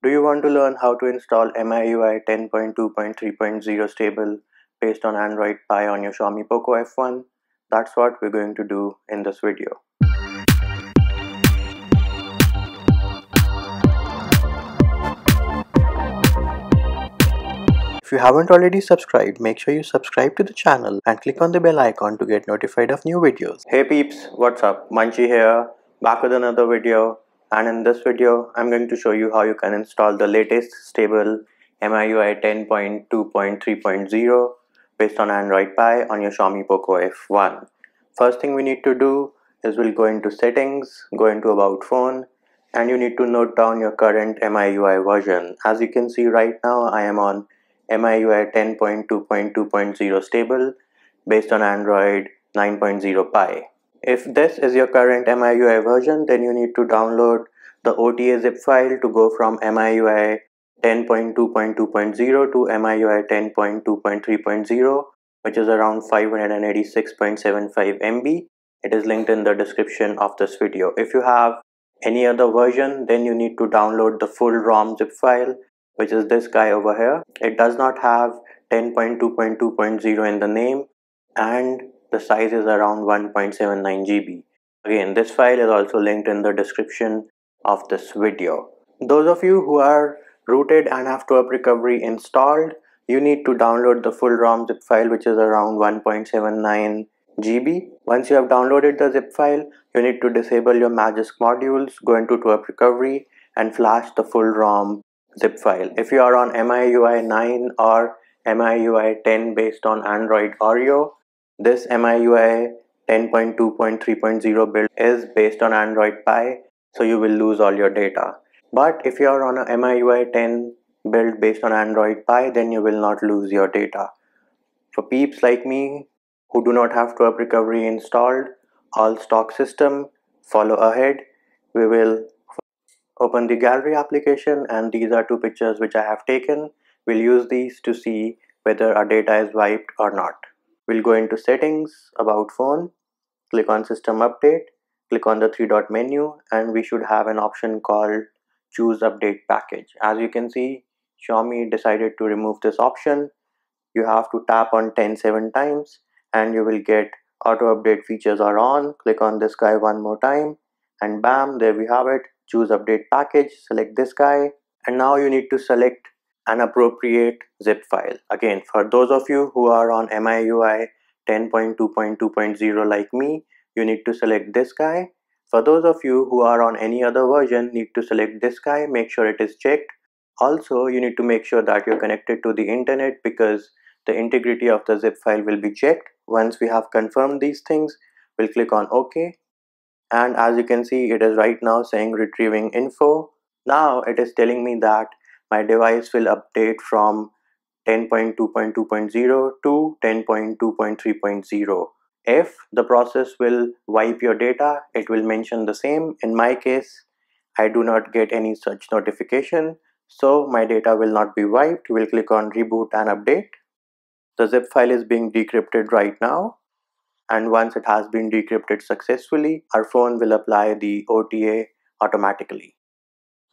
Do you want to learn how to install MIUI 10.2.3.0 stable based on Android Pie on your Xiaomi Poco F1? That's what we're going to do in this video. If you haven't already subscribed, make sure you subscribe to the channel and click on the bell icon to get notified of new videos. Hey peeps, what's up? MUNCHY here, back with another video. And in this video, I'm going to show you how you can install the latest stable MIUI 10.2.3.0 based on Android Pie on your Xiaomi Poco F1. First thing we need to do is we'll go into settings, go into about phone, and you need to note down your current MIUI version. As you can see right now, I am on MIUI 10.2.2.0 stable based on Android 9.0 Pie. If this is your current MIUI version, then you need to download the OTA zip file to go from MIUI 10.2.2.0 to MIUI 10.2.3.0, which is around 586.75 MB. It is linked in the description of this video. If you have any other version, then you need to download the full ROM zip file, which is this guy over here. It does not have 10.2.2.0 in the name, and the size is around 1.79 GB. Again, this file is also linked in the description of this video. Those of you who are rooted and have TWRP recovery installed, you need to download the full ROM zip file, which is around 1.79 GB. Once you have downloaded the zip file, you need to disable your Magisk modules, go into TWRP recovery and flash the full ROM zip file. If you are on MIUI 9 or MIUI 10 based on Android Oreo, this MIUI 10.2.3.0 build is based on Android Pie, so you will lose all your data. But if you are on a MIUI 10 build based on Android Pie, then you will not lose your data. For peeps like me who do not have TWRP recovery installed, all stock system, follow ahead. We will open the gallery application, and these are two pictures which I have taken. We'll use these to see whether our data is wiped or not. We'll go into settings, about phone, click on system update, click on the three-dot menu, and we should have an option called choose update package. As you can see, Xiaomi decided to remove this option. You have to tap on 10 times and you will get auto update features are on. Click on this guy one more time and bam, there we have it. Choose update package, select this guy, and now you need to select an appropriate zip file. Again, for those of you who are on MIUI 10.2.2.0 like me, you need to select this guy. For those of you who are on any other version, need to select this guy, make sure it is checked. Also, you need to make sure that you're connected to the internet, because the integrity of the zip file will be checked. Once we have confirmed these things, we'll click on OK. And as you can see, it is right now saying retrieving info. Now it is telling me that my device will update from 10.2.2.0 to 10.2.3.0. If the process will wipe your data, it will mention the same. In my case, I do not get any such notification, so my data will not be wiped. We'll click on reboot and update. The zip file is being decrypted right now, and once it has been decrypted successfully, our phone will apply the OTA automatically.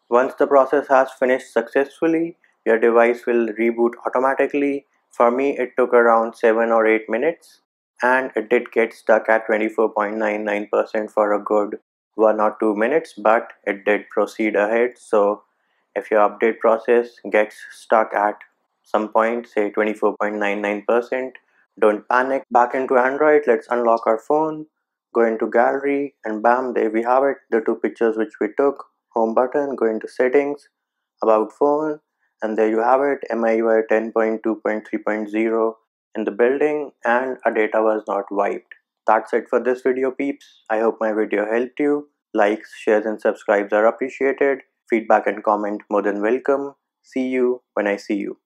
Once the process has finished successfully, your device will reboot automatically. For me, it took around 7 or 8 minutes, and it did get stuck at 24.99% for a good 1 or 2 minutes, but it did proceed ahead. So if your update process gets stuck at some point, say 24.99%, don't panic. Back into Android, let's unlock our phone, go into gallery, and bam, there we have it, the two pictures which we took. Home button, go into settings, about phone, and there you have it, MIUI 10.2.3.0 in the building, and our data was not wiped. That's it for this video, peeps. I hope my video helped you. Likes, shares and subscribes are appreciated. Feedback and comment more than welcome. See you when I see you.